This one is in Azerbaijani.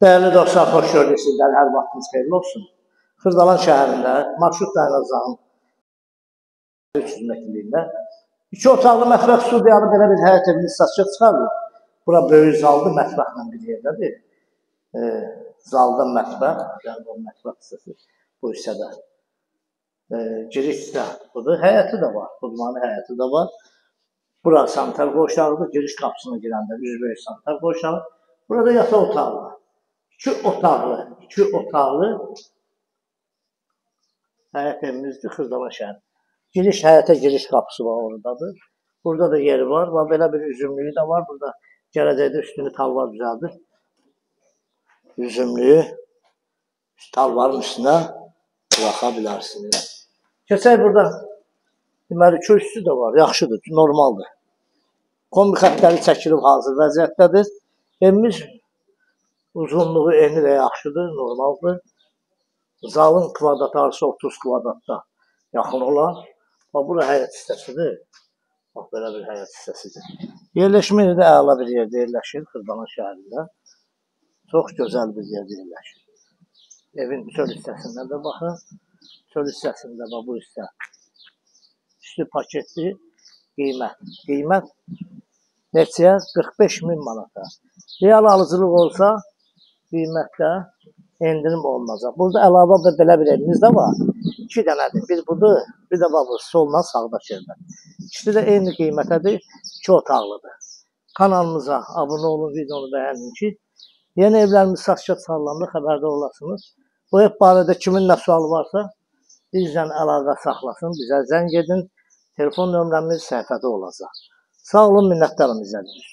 Değerli dostlar, xoş gördük sizlər, hər vaxtınız xeyirli olsun. Xırdalan şəhərində marşrut dayanacağının 300 metrliyində 2 otaqlı mətbəx studiyalı belə bir həyət evini satışa çıxardır. Bura böyük zaldır, mətbəxlə bir yerdədir. Zalda mətbəx, yəni o mətbəx hissəsi bu hissədə. Giriş də budur, həyəti də var, budmanın həyəti də var. Bura sanitar qoşağıdır, giriş qapısına girəndə üzbəüz sanitar qoşağı. Burada yataq otağı var. İki otaqlı həyət evimizdir, Xırdalan şəhər. Həyətə giriş qapısı var, oradadır. Burada da yeri var, belə bir üzümlüyü də var. Burada gələcəkdə üstünü talvar düzəldir. Üzümlüyü talvarın üstünə buraxa bilərsiniz. Keçək burada, deməli, kürsüsü də var, yaxşıdır, normaldır. Kombi xətləri çəkilib hazır vəziyyətdədir. Evimiz uzunluğu eni də yaxşıdır, normaldır. Zalın kvadratı arası 30 kvadratda yaxın olan. Bura həyət hissəsidir. Bax, belə bir həyət hissəsidir. Yerləşmə yeri də əla bir yerdə yerləşir, Xırdalan şəhərində. Çox gözəl bir yerdə yerləşir. Evin çöl hissəsində də baxın. Çöl hissəsində də bu hissə. Üstü paketli qiymət. Qiymət neçəyə? 45.000 manata. Real alıcılıq olsa, qiymətdə endirim olunacaq. Burada əlavə belə bir evimiz də var. 2 dənədir. Bir budur, bir də bu soldan sağdakı evdə. İkisi də eyni qiymətədir. 2 otaqlıdır. Kanalımıza abunə olun, videonu bəyənin ki, yeni evlərimiz satışa çıxarılanda xəbərdar olasınız. Bu ev barədə kimin nə sualı varsa, bizlə əlaqə saxlasın, bizə zəng edin. Telefon nömrəmiz səhifədə olacaq. Sağ olun, minnətdarım izlədiniz.